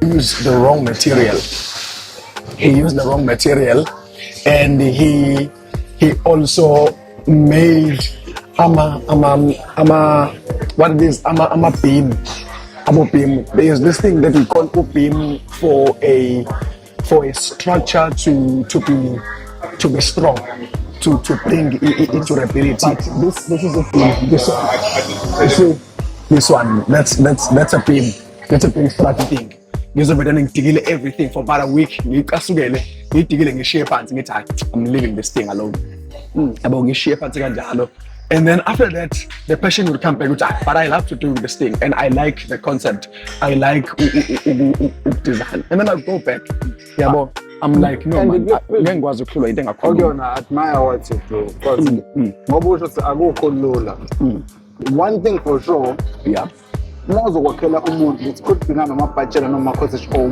used the wrong material. He used the wrong material, and he also made what it is beam. Beam. There's this thing that we call beam for a structure to be strong, to bring it to ability. But this is a beam. This one that's a beam. That's a beam structure thing. Ngizobeda ngidikile everything for about a week. Ngikasukele ngidikile ngishiye phansi ngithi I'm leaving this thing alone. Yabo ngishiye phansi kanjalo. And then after that, the passion will come back. But I love to do this thing, and I like the concept. I like design. And then I'll go back. Yeah, but I'm like, no, man. I admire what you do. Because one thing for sure, yeah. It could be a budget and a cost or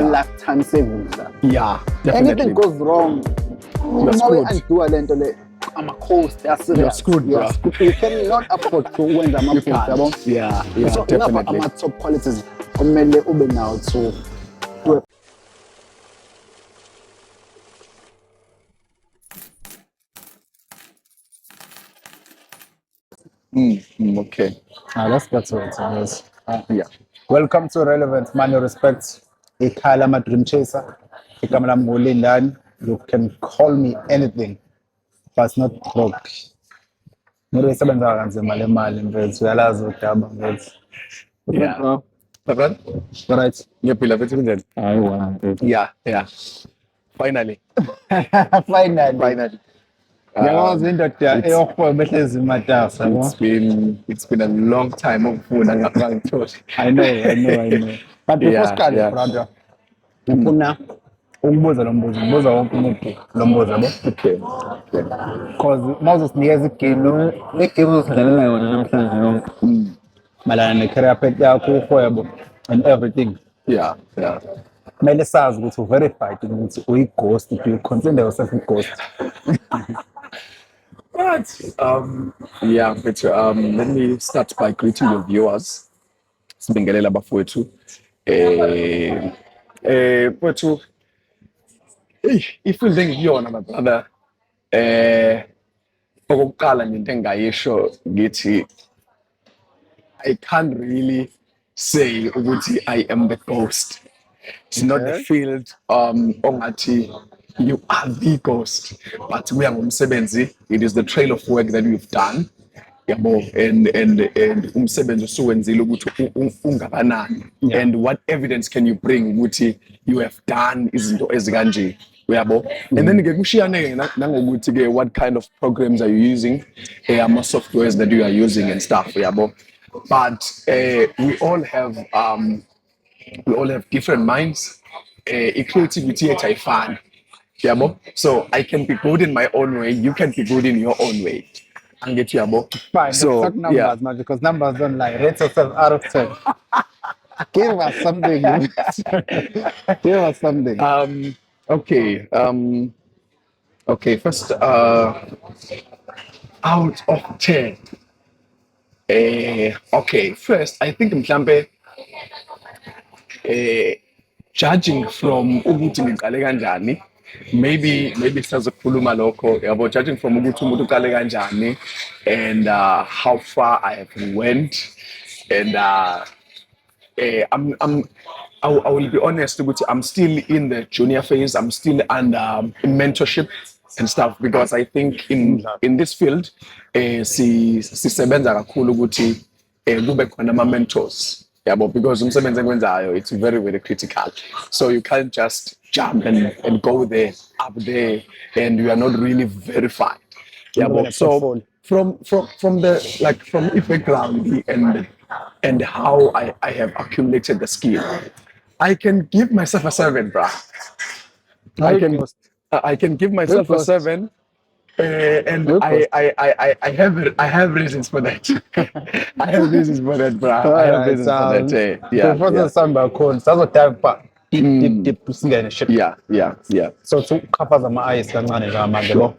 lifetime savings. Yeah, definitely. Anything goes wrong, I'm a cost. You're screwed, bro. You cannot afford to win the market. Yeah, so definitely. I'm top qualities. Now so. Okay. That's what it is. Yeah. Welcome to Relevant Money Respect. I'm a dream chaser. You can call me anything, but it's not broke. Yeah. Right. Yeah. Finally. Finally. It's been a long time of food. I know. But before starting, brother, umbuza lo mbuzo Okay. Because Moses niyazi igame uzidlalela yona namhlanje yonke malana ne-career path yakho uhwebo and everything. Yeah. Kumele sazi ukuthi u-verified ukuthi uyi-ghost, do you consider yourself a-ghost? But let me start by greeting your viewers. Sibingelela bafowethu. Bafowethu. If we think ngiyona my brother, okokuqala into engayisho ngithi I can't really say ukuthi I am the ghost. It's not the field ongathi you are the ghost, but we are ngumsebenzi. It is the trail of work that we've done. Yabo, and umsebenzi osuwenzile ukuthi ungabanani, and what evidence can you bring ukuthi you have done izinto ezikanje, yabo. And then ke kushiyane nangokuthi ke what kind of programs are you using, ama softwares that you are using and stuff, yabo. But we all have different minds. Creativity ayifani, yabo. So I can be good in my own way, you can be good in your own way. And get you abo. Fine, so talk numbers, man, because numbers don't lie. Rate yourself out of 10. Give us something. Give us something. Okay. First, out of 10. Okay. First, I think mhlambe judging from ukuthi ngiqale kanjani. Maybe sisazokhuluma lokho, yabo, judging from ukuthi umuntu uqale kanjani and how far I have went, and I will be honest ukuthi I'm still in the junior phase. I'm still under mentorship and stuff, because I think in this field sisebenza kakhulu ukuthi kube khona ama mentors, yabo, because umsebenzi engwenzayo it's very, very critical. So you can't just jump and go there, up there, and you are not really verified. Yeah, so from the background and how I have accumulated the skill, I can give myself a 7, bro. I can give myself a 7, and I have reasons for that. I have reasons for that, bro. I have reasons for that. Yeah. So to cover the eyes Sure.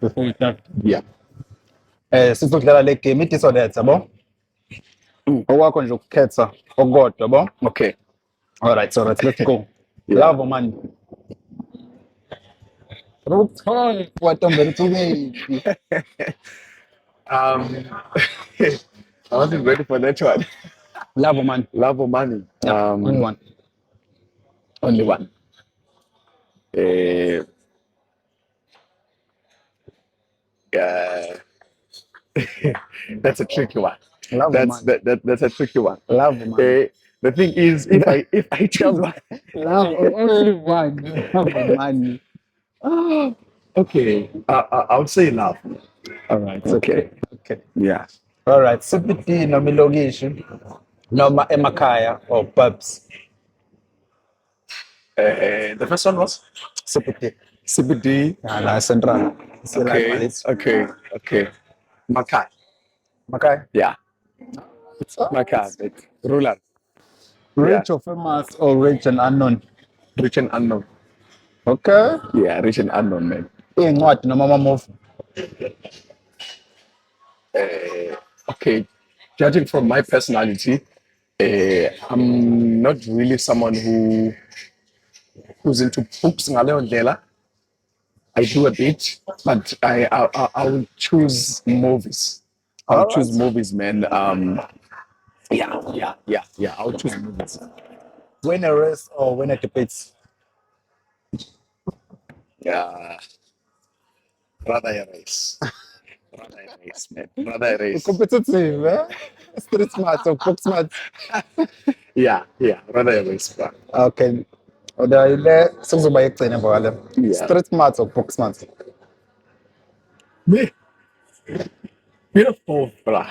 before we start. Yeah. Sizodlala le game ithi so that yabo. Owakho nje ukukhetha okodwa yabo. Okay. All right, so let's go. Yeah. Love or money? What Ntombela to me? Um, I wasn't ready for that one. Love or money? Love or money? Yeah, only one. Only one. Uh, uh, that's a tricky one. Love or money? That's a tricky one. Love or money? The thing is, if I choose one, Love only one. Love or money? okay, I would say love. All right, Okay, okay, okay. yeah. All right, CBD noma ilokishi noma emakhaya or pubs. The first one was CBD. CBD. La central. See like Okay, Malis. okay. Makai. Makhaya. Yeah, It's all Makai. right. It's rural. Yeah, Rich or famous or rich and unknown. rich and unknown. Okay. Yeah, rich and unknown, man. Iy'ncwadi noma ama-movie. Okay, judging from my personality, I'm not really someone who's into books ngaleyo ndlela. I do a bit, but I will choose movies. I'll All choose right. movies, man. Yeah. I'll choose movies. Win a race or win a debate. Yeah, rather a race. Rather a race, man. Rather a race. Competitive, eh? Street smarts or book smarts. Yeah. Rather a race, bro. Okay. Oda ile sekuzoba yekugcina ngale. Yeah. Street smarts or book smarts. Me, bit of both, bro.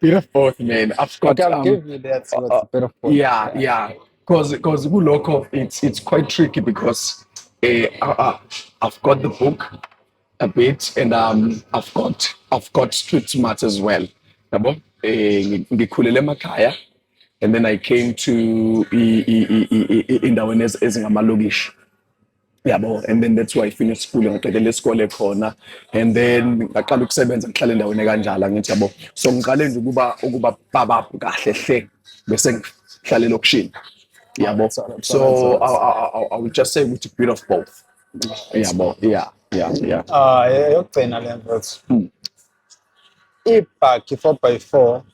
Bit of both, man. I've Okay, got I'll give you that. So it's a bit of both. yeah. Because local, it's quite tricky because I've got the book a bit, and I've got street smarts as well. Yabo? Ngikhulele emakhaya, and then I came to indaweni ezingamalokishi. Yabo, and then that's why I finished school ngiqedele isikole khona, and then ngaqala ukusebenza ngihlala endaweni kanjalo ngithi yabo, so ngiqale nje ukuba babaphu kahle hle bese ngihlala elokishini. Yabo, It's all right, so it's all right. I would just say with a bit of both. Yabo, yeah. Yokugcina le mfowethu. Ibhakhi 4x4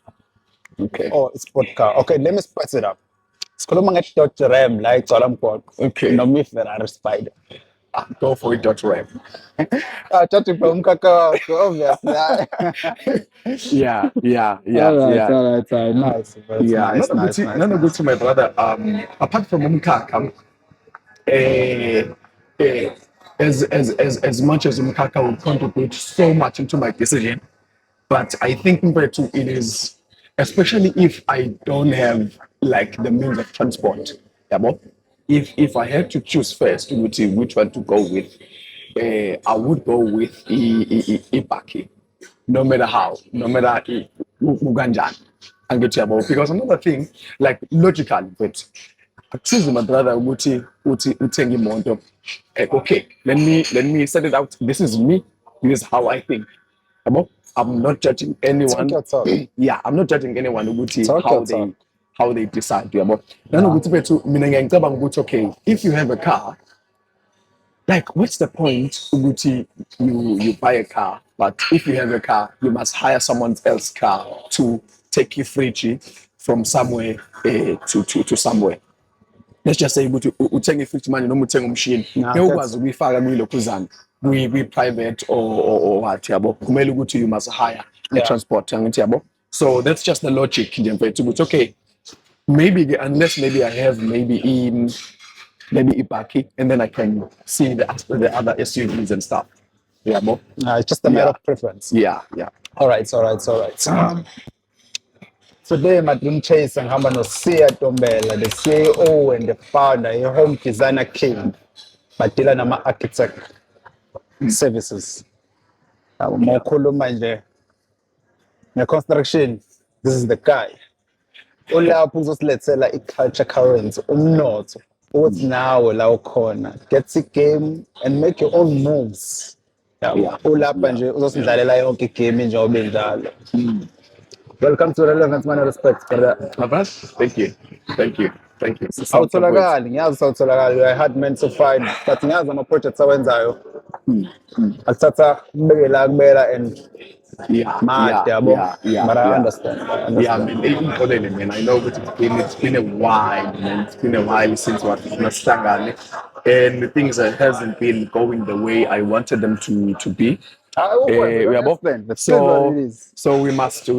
Okay, or sport car. Okay, let me spice it up. Sikhuluma nge-Dodge Ram la igcwala mgwaqo. Okay. Noma i-Ferrari Spider. go for it. Dot rap. Thathi bro umkhakha wakho obviously. All right. Nice, bro. It's Yeah. nice, nice. None of good to my brother. Apart from Umkaka, eh, eh, as much as Umkaka will contribute so much into my decision, but I think Mpetu, it is, especially if I don't have like the means of transport. Yabo? If I had to choose first which one to go with, I would go with Ibaki, no matter how, no matter Uganjan. And get yabo. Because another thing, like logical, but choose my brother uthi uthenge imoto. Okay, let me set it out. This is me. This is how I think. Yabo? I'm not judging anyone. Talk your talk. Yeah, I'm not judging anyone ukuthi Talk your talk. how they decide. Yabo? Nanokuthi bethu mina ngiyacabanga ukuthi okay, if you have a car, like what's the point ukuthi you buy a car, but if you have a car, you must hire someone else's car to take you free from somewhere to somewhere. Let's just say ukuthi uthenge 50 manje noma uthenga umshini Nah, ngeke ukwazi ukuyifaka kwilokhuzana kwi-private or what yabo, kumele ukuthi you must hire a Yeah. transport angithi yabo. So that's just the logic nje mfethu ukuthi okay, maybe unless maybe I have maybe Ibaki, and then I can see the other SUVs and stuff. Yeah, but It's just a matter of preference. yeah. All right. Today, my dream chase ngihamba noSiya Ntombela, the CEO and the founder, Home Designer King. Badila nama-architect services. Mawukhuluma nje nge-construction, this is the guy. Ulapho uzosilethela i-culture currency, umnotho. Ukuthi nawe la ukhona, get i-game and make your own moves. Ulapha nje uzosidlalela yonke igame njengoba injalo. Welcome to Relevance Man Respect, brother. Abbas, thank you. Thank you. Sisawuthokoza. Awutholakali, ngiyazi awutholakali. I had meant to find, but ngiyazi ama-projects awenzayo. Akuthatha kubeke la kubeka and Yeah, mad, yeah, yabo. yeah, yeah, But I yeah. understand. I Yeah, understand. man. Ngixolele, man. I know that it's been a while, man. It's been a while since what Masangane. And the things that hasn't been going the way I wanted them to be. We Yeah, but understand. That's what it so is. we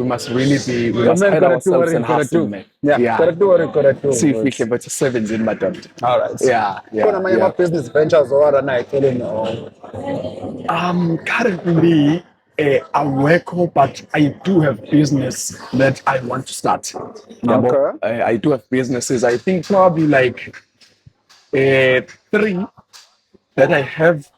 must really be we Your must man hide gotta do what ourselves he and gotta hustle, do. man. Yeah, gotta Yeah. do what he gotta do. See if we can put sevens in my dot. All right. Yeah, Khona yeah, amanye yeah. ama-business ventures owara eceleni or Currently, I work, but I do have business that I want to start. Yeah, but okay. I do have businesses. I think probably like three that I have.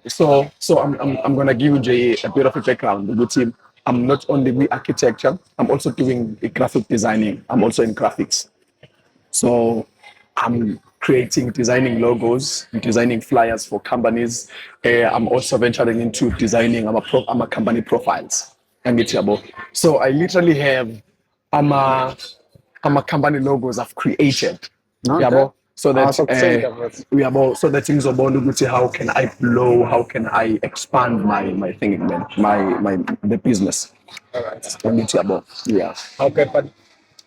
So I'm gonna give you Jay a bit of a background. The team. I'm not only with architecture. I'm also doing graphic designing. I'm also in graphics. So I'm creating, designing logos, designing flyers for companies. I'm also venturing into designing I'm a company profiles. And it's about. So I literally have I'm a company logos I've created. Yeah, Okay. bo. So that So kuthenda mfethu. yeah, bo. So that things about how can I blow, how can I expand my thing, man, my the business. All right. And it's about yeah. Okay, but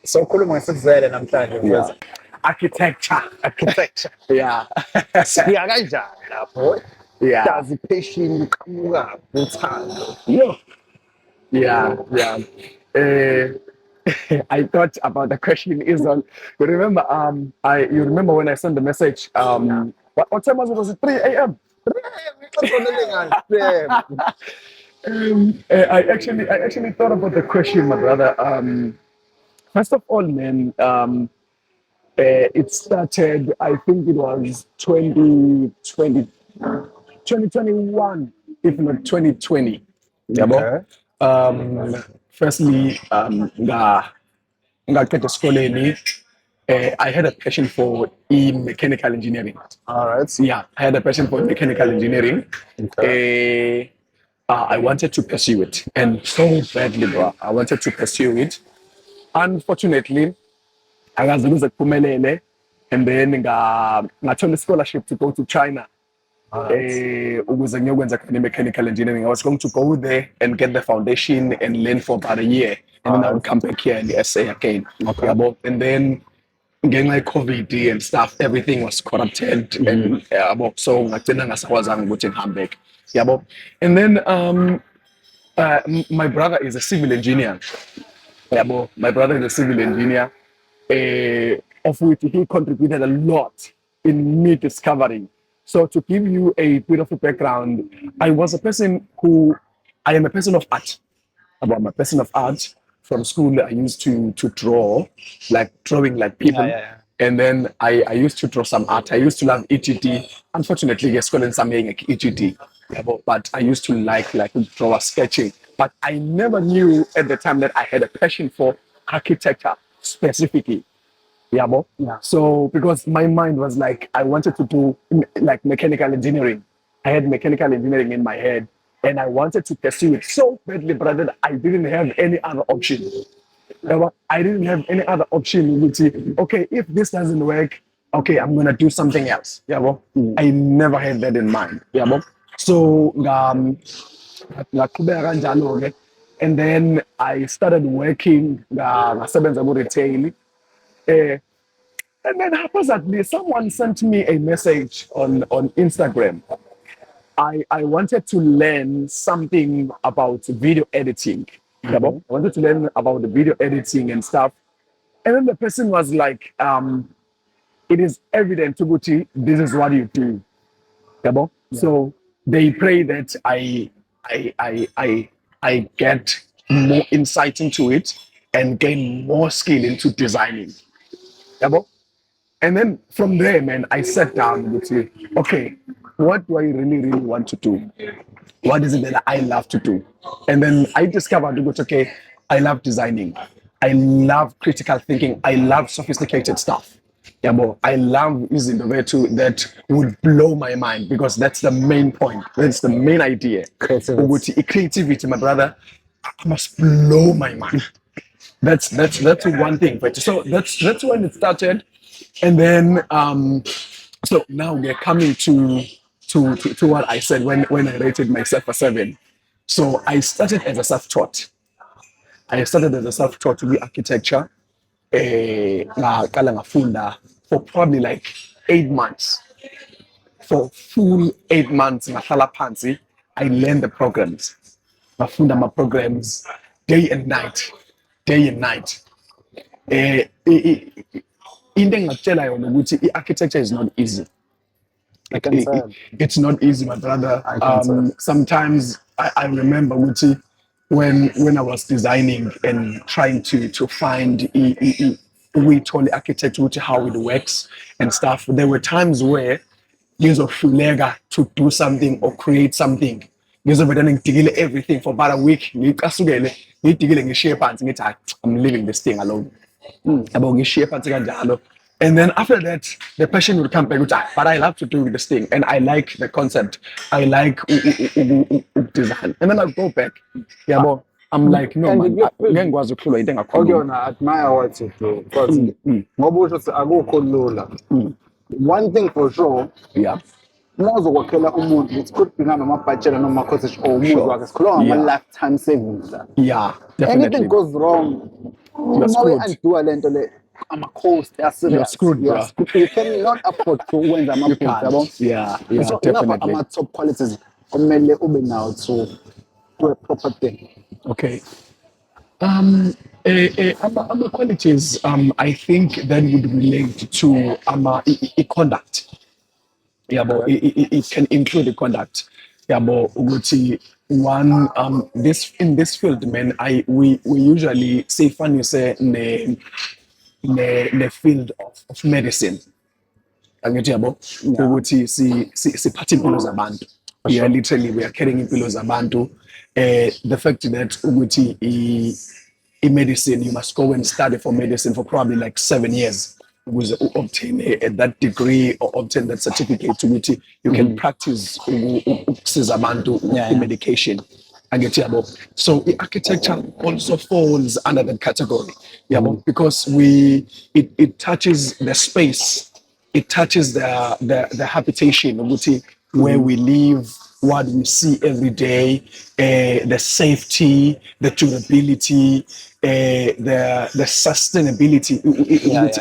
so ukhuluma ngesizele namhlanje Yeah. mfethu. Architecture. Architecture. Yeah. Sifika kanjani lapho? Yeah. Yazi passion uqhamuka uthando. Yeah. Yeah. Yeah. Uh, I thought about the question is on. You remember? You remember when I sent the message? What time was it? Was it 3 a.m.? I actually thought about the question, my brother. First of all, man. It started. I think it was 2020, 2021, if not 2020. Yabo. Okay. Firstly, ngaqeda esikoleni, I had a passion for mechanical engineering. All right. Yeah, I had a passion for mechanical engineering. Okay. I wanted to pursue it, and so badly, bro. I wanted to pursue it. Unfortunately, akaze kuze kuphumelele, and then ngathola scholarship to go to China. All right. Ukuze ngiyokwenza khona mechanical engineering. I was going to go there and get the foundation and learn for about a year, and then I would come back here in the SA again. Okay. Yabo. And then getting like COVID and stuff, everything was corrupted, and so ngagcina ngasakwazanga ukuthi ngihambe back. Yabo. And then my brother is a civil engineer. Yabo. My brother is a civil engineer, of which he contributed a lot in me discovering. So to give you a bit of a background, I am a person of art. I'm a person of art. From school, I used to draw, like drawing like people. Yeah. And then I used to draw some art. I used to love EGT. Unfortunately, yes, couldn't something like EGT. But I used to like draw sketching. But I never knew at the time that I had a passion for architecture specifically. Yeah, bo. Yeah. So because my mind was like I wanted to do like mechanical engineering. I had mechanical engineering in my head, and I wanted to pursue it so badly, but that I didn't have any other option. Yeah, bo. I didn't have any other option. Okay, if this doesn't work, okay, I'm gonna do something else. Yeah, bo. I never had that in mind. Yeah, bo. So ngaqhubeka kanjalo-ke, and then I started working ngasebenza ku-retail. And then haphazardly, someone sent me a message on Instagram. I wanted to learn something about video editing. I wanted to learn about the video editing and stuff. And then the person was like, it is evident, Tuguti, this is what you do. Yeah. So they pray that I get more insight into it and gain more skill into designing. Yeah. And then from there, man, I sat down with you. Okay, what do I really, really want to do? What is it that I love to do? And then I discovered, okay, I love designing. I love critical thinking. I love sophisticated stuff. Yeah, but I love using the way that would blow my mind because that's the main point. That's the main idea. Creativity. Creativity, my brother, must blow my mind. that's one thing. But so that's when it started, and then so now we're coming to what I said when I rated myself a 7. So I started as a self-taught. I started as a self-taught to be architecture. Ngaqala ngafunda for probably like 8 months. For full 8 months, ngahlala phansi, I learned the programs. Ngafunda programs day and night, day and night. Into engingakutshela yona ukuthi i-architecture is not easy. I can tell. It's not easy, my brother. I can tell. Sometimes I remember Uti, when I was designing and trying to find we told the architect Uti how it works and stuff. There were times where years of Shulega to do something or create something. Years of digile everything for about a week. I'm leaving this thing alone. About ngishiye phansi kanjalo. And then after that, the passion will come back. But I love to do this thing, and I like the concept. I like design. And then I go back. Yeah, but I'm like, no And man, you feel- ngeke ngikwazi ukuhlulwa into Okay, engakhuluma. I admire what you do. Because ngoba usho ukuthi akukho lula. One thing for sure, Yeah, uma uzokwakhela umuntu, it could be noma-bachelor noma cottage or umuzi Sure. wakhe, sikhuluma Yeah. ngama-lifetime savings. yeah, Anything definitely. goes wrong, You're uma screwed. we-undo le nto le, ama-cost, they are serious. You're screwed, You are bro. screwed. You cannot afford to wenza You ama-post, yabo. can't. Yeah, yeah, So enough definitely. ama-top qualities kumele ube nawo to do a proper thing. Okay. Other qualities, I think that would relate to conduct. Yeah, but it can include the conduct. Yeah, but Uguti, one this in this field, man, we usually say funny say the field of medicine. Angithi yabo ukuthi siphathe impilo zabantu. Yeah, literally we are carrying impilo zabantu. The fact that ukuthi in medicine you must go and study for medicine for probably like 7 years with obtain that degree or obtain that certificate to which you can practice ukusiza abantu Yeah, in medication. Angithi yabo. So architecture also falls under that category. Yabo, because it touches the space, it touches the habitation ukuthi where we live, what we see every day, the safety, the durability, the sustainability.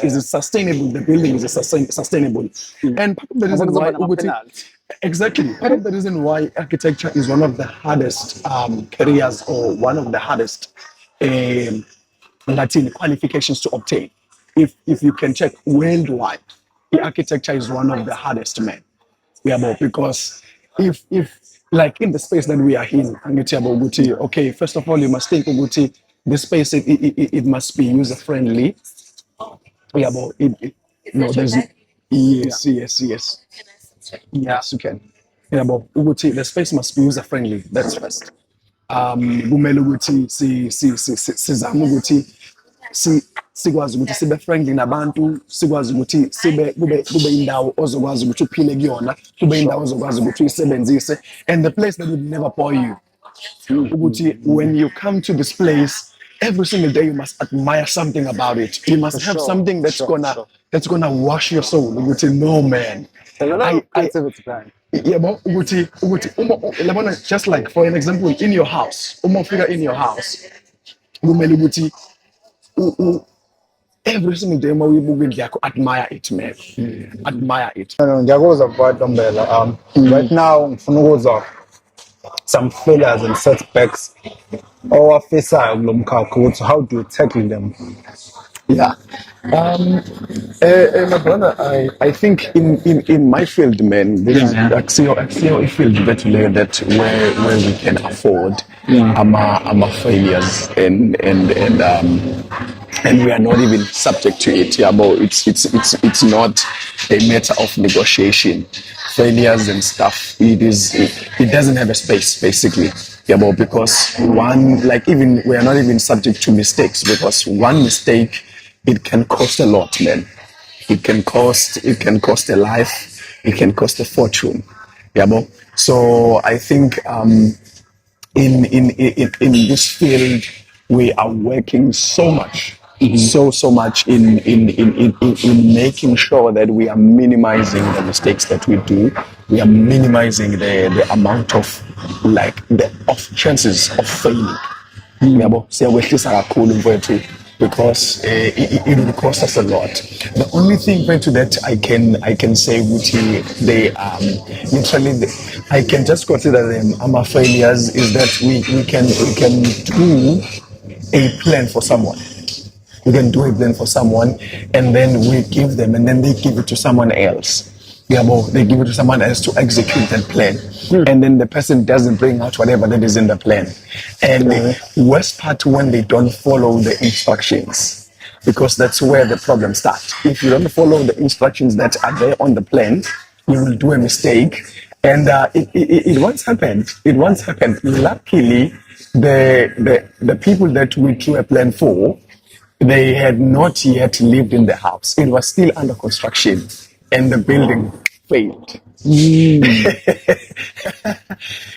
Is it sustainable? The building is sustainable, and part of the reason why exactly part of the reason why architecture is one of the hardest careers or one of the hardest Latin qualifications to obtain. If you can check worldwide, the architecture is one of the hardest, man. Yeah, but because if like in the space that we are in, okay, first of all, you must think Uguti, the space it must be user friendly. Yeah, but no, there's yes. Yes, you can. Yeah, but Uguti, the space must be user friendly. That's first. Kumele ukuthi sizame ukuthi sikwazi ukuthi sibe friendly nabantu, sikwazi ukuthi kube indawo ozokwazi ukuthi uphile kuyona, kube indawo ozokwazi ukuthi uyisebenzise, and the place that would never bore you. Ukuthi when you come to this place, every single day you must admire something about it. You must have something that's gonna wash your soul. Ukuthi no man. Yeah, but just like for an example, in your house, figure in your house, kumele ukuthi every single day uma uyibuka indlu yakho admire it, man. Admire it. Ngiyakuzwa mfowethu Ntombela. Right now ngifuna ukuzwa some failures and setbacks owafisayo kulo mkhakha ukuthi how do you tackle them? Yeah. My brother, I think in my field, man, there's a field that where we can afford failures and we are not even subject to it. Yeah, but it's not a matter of negotiation. Failures and stuff. It doesn't have a space basically. Yeah, but because one, like even we are not even subject to mistakes because one mistake it can cost a lot, man. It can cost a life, it can cost a fortune. Yeah, but so I think in this field we are working so much, so much in making sure that we are minimizing the mistakes that we do. We are minimizing the amount of the chances of failing. Yabo, siyakwehlisa kakhulu mfowethu, because it will cost us a lot. The only thing mfowethu that I can say which they literally I can just consider them our failures is that we can do a plan for someone. We can do a plan for someone, and then we give them, and then they give it to someone else. Yeah, well, they give it to someone else to execute that plan, and then the person doesn't bring out whatever that is in the plan. And the worst part when they don't follow the instructions, because that's where the problem starts. If you don't follow the instructions that are there on the plan, you will do a mistake. And it once happened. It once happened. Luckily, the people that we drew a plan for, they had not yet lived in the house. It was still under construction, and the building failed.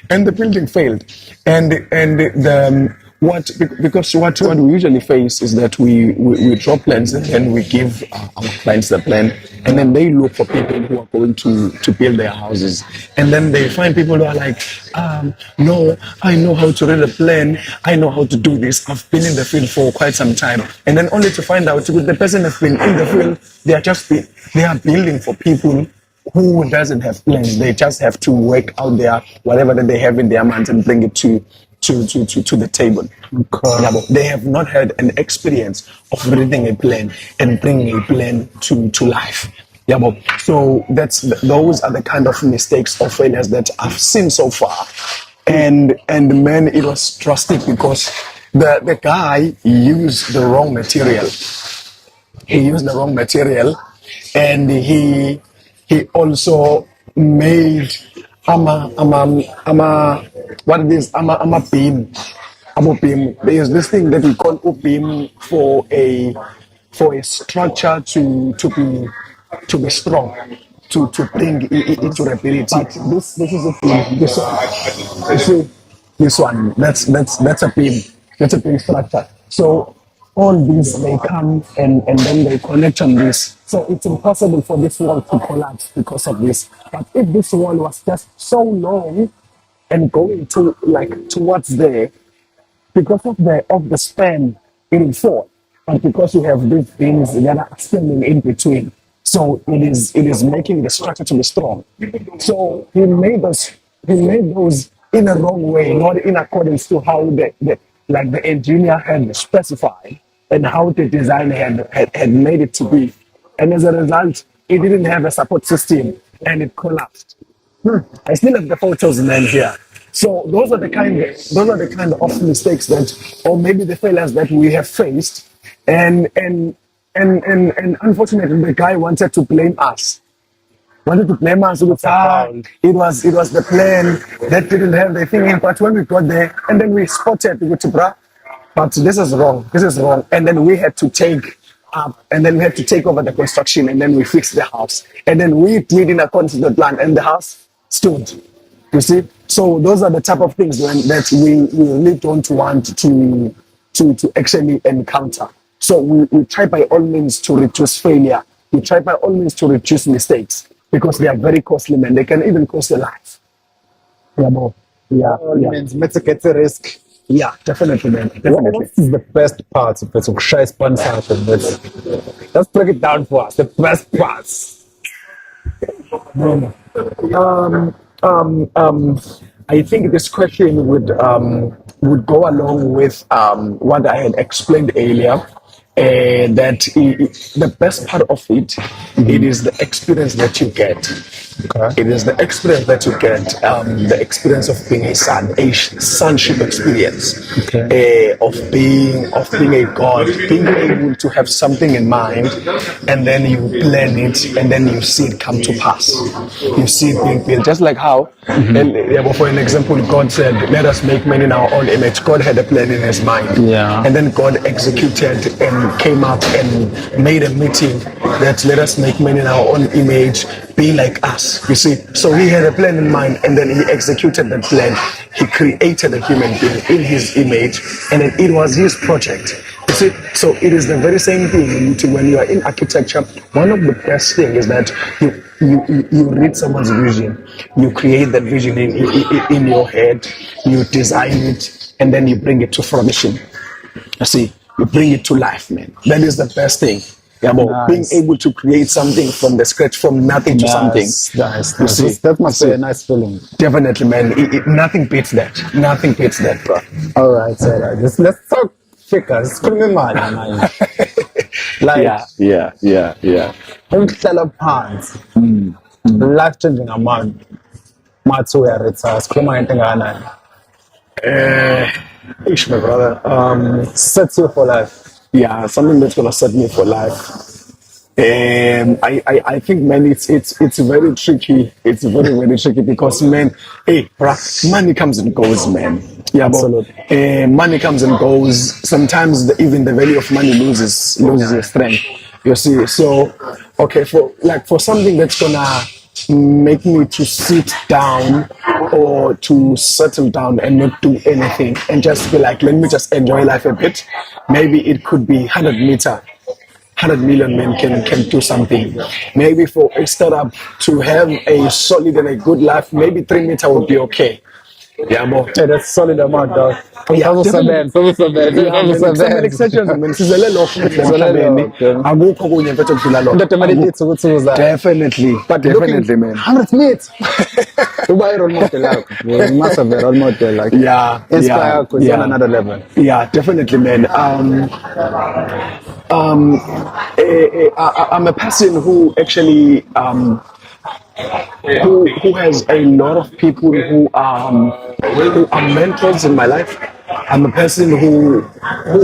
And the building failed. And the because what we usually face is that we draw plans and then we give our clients the plan, and then they look for people who are going to build their houses, and then they find people who are like, no, I know how to read a plan, I know how to do this, I've been in the field for quite some time, and then only to find out the person has been in the field, they are building for people who doesn't have plans. They just have to work out their whatever that they have in their minds and bring it to the table. Okay. They have not had an experience of reading a plan and bringing a plan to life. So those are the kind of mistakes or failures that I've seen so far. And man, it was drastic because the guy used the wrong material. He used the wrong material, and he also made beam. There's this thing that we call beam for a structure to be strong, to bring it to ability. But this is a beam. This one, you see, this one. That's a beam. That's a beam structure. So all these, they come and then they connect on this. So it's impossible for this wall to collapse because of this. But if this wall was just so long and going towards there, because of the span, it will fall. But because you have these things that are extending in between, so it is making the structure to be strong. So he made those in a wrong way, not in accordance to how the engineer had specified and how the designer had made it to be. And as a result, it didn't have a support system and it collapsed. I still have the photos, man, here. So those are the kind of mistakes that, or maybe the failures that we have faced, and unfortunately, the guy wanted to blame us. It was the plan that didn't have the thing in. But when we got there, and then we spotted with bruh, but this is wrong. And then we had to take up, and then we had to take over the construction, and then we fixed the house, and then we did in accordance to the plan, and the house stood. You see, so those are the type of things that we really don't want to actually encounter. So we try by all means to reduce failure. We try by all means to reduce mistakes because they are very costly, man. They can even cost a life. Mitigate the risk. Yeah, definitely, man. Definitely. What is the best part of it? Let's break it down for us. The best parts. I think this question would go along with what I had explained earlier. That the best part of it, it is the experience that you get. Okay. It is the experience that you get, the experience of being a son, a sonship experience, of being a God, being able to have something in mind, and then you plan it, and then you see it come to pass. You see it being built, just like how, for an example, God said, "Let us make man in our own image." God had a plan in His mind, and then God executed and came up and made a meeting that let us make men in our own image, be like us. You see, so he had a plan in mind, and then he executed that plan. He created a human being in his image, and then it was his project. You see, so it is the very same thing when you are in architecture. One of the best things is that you read someone's vision, you create that vision in your head, you design it, and then you bring it to fruition. You see, you bring it to life, man. That is the best thing. Yeah, but being able to create something from the scratch, from nothing to something. Nice. You see, That must be a nice feeling. definitely, man. Nothing beats that. Nothing beats that, bro. All right. Let's talk figures. Like, Yeah. umhlala phansi, life changing amount. Mathi uyaretire, sikhuluma ngento engakanani? Ish, my brother. Sets you for life. Yeah, something that's gonna set me for life. I think, man, it's very tricky. It's very tricky because, man, hey, bruh, money comes and goes, man. Yeah, Absolutely. but money comes and goes. Sometimes even the value of money loses its strength. You see, so okay, for something that's gonna make me to sit down or to settle down and not do anything and just be like, let me just enjoy life a bit. Maybe it could be 100 million men can do something. Maybe for a startup to have a solid and a good life, maybe 3 meter would be okay. Yeah, but Hey, that's solid amount, dog. yeah, Seven. man. Sizele akukho kunye mfethu okudlula lokho. Definitely, But definitely, man. 100 minutes. Uba role model yakho. You must have a role model like Yeah, inspire yeah, on another level. Yeah, definitely, man. I'm a person who actually who has a lot of people who are mentors in my life. I'm a person who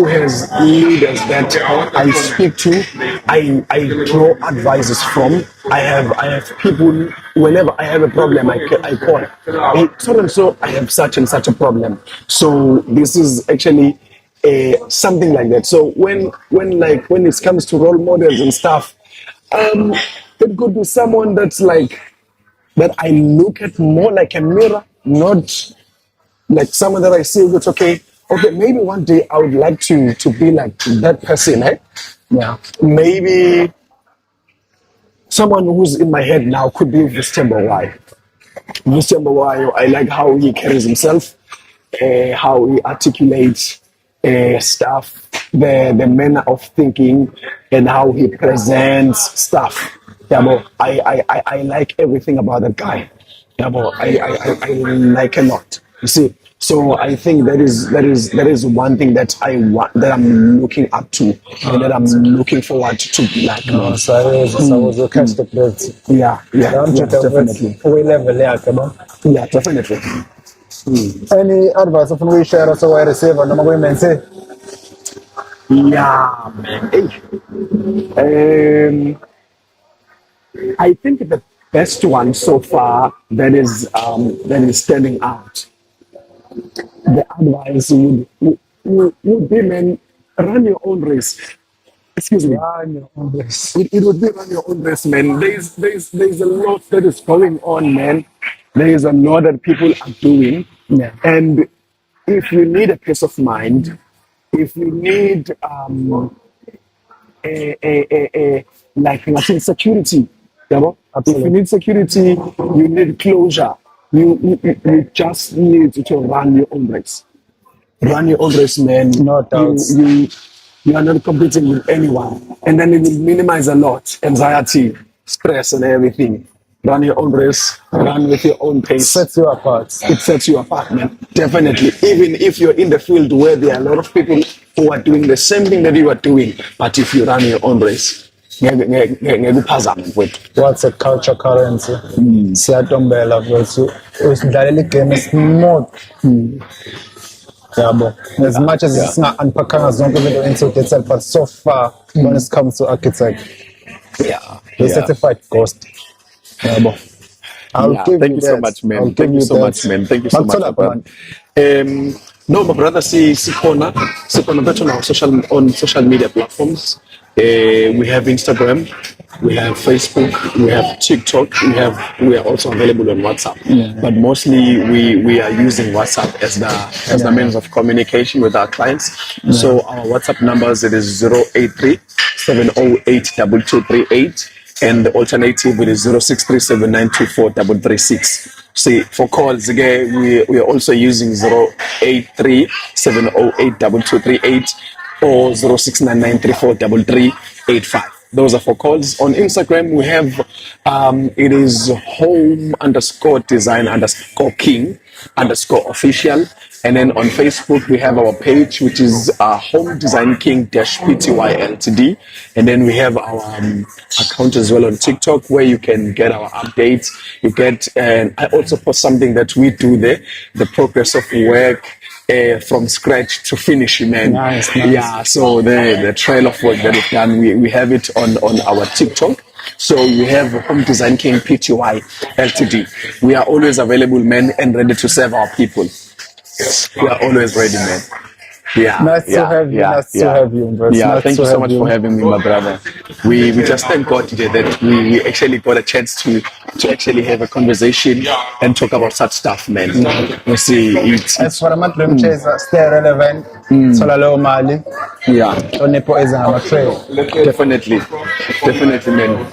has leaders that I speak to. I draw advices from. I have people. Whenever I have a problem, I call. Hey, so and so, I have such and such a problem. So this is actually something like that. So when it comes to role models and stuff, it could be someone that's like that I look at more like a mirror, not like someone that I say that's okay, maybe one day I would like to be like that person, eh? Yeah. Maybe someone who's in my head now could be Ntombela Coo. Ntombela Coo, I like how he carries himself, how he articulates stuff, the manner of thinking, and how he presents stuff. Yeah, but I like everything about that guy. Yeah, but I like a lot. You see, so I think that is one thing that I want, that I'm looking up to, and that I'm looking forward to be like. No, so I was a catch the plate. Yeah, definitely. Yeah, definitely. Any advice of we share also I receive on the women say? Yeah, man. Hey. I think the best one so far that is standing out. The advice would be, man, run your own race. Excuse me. Run your own race. It would be run your own race, man. There's a lot that is going on, man. There is a lot that people are doing. Yeah. And if you need a peace of mind, if you need like security, you know? If you need security, you need closure. You just need to run your own race. Run your own race, man. No doubts. You are not competing with anyone, and then it will minimize a lot anxiety, stress, and everything. Run your own race. Run with your own pace. Sets you apart. It sets you apart, man. Definitely. Even if you're in the field where there are a lot of people who are doing the same thing that you are doing, but if you run your own race, What's a culture currency? Ntombela Coo. Usidlalela igame smooth. Yabo. As much as it's not unpackaged, zonke izinto into itself, but so far when it comes to architect, the certified ghost. Yabo. Thank you so much, man. Thank you so much, man. Thank you so much, man. No, my brother, see corner that on our social media platforms. We have Instagram, we have Facebook, we have TikTok, we are also available on WhatsApp. But mostly we are using WhatsApp as the means of communication with our clients. So our WhatsApp numbers, it is 083 708 2238, and the alternative, it is 0637924336. See, for calls again, we are also using 083 708 2238 or 0699343385. Those are for calls. On Instagram, we have it is home underscore design underscore king underscore official. And then on Facebook, we have our page, which is Home Design King PTY Ltd. And then we have our account as well on TikTok, where you can get our updates. And I also post something that we do there, the progress of work from scratch to finish, man. Nice. Yeah, so the trail of work that we've done, we have it on our TikTok. So we have Home Design King PTY Ltd. We are always available, man, and ready to serve our people. We are always ready, man. Yeah. Nice to have you. Nice to have you, bro. Yeah, thank you so much for having me, my brother. We just thank God today that we actually got a chance to actually have a conversation and talk about such stuff, man. You see, As for my dream chaser, stay relevant. Sola low mali. Yeah. Onepo is a trail. Definitely, man.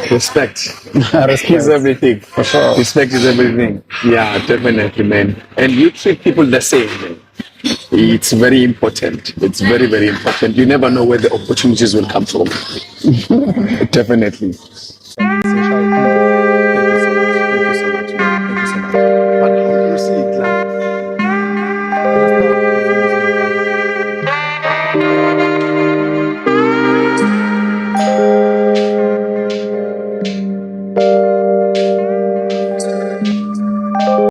Respect. Is everything. For sure. Respect is everything. Yeah, definitely, man. And you treat people the same, man. It's very important. It's very, very important. You never know where the opportunities will come from. Definitely.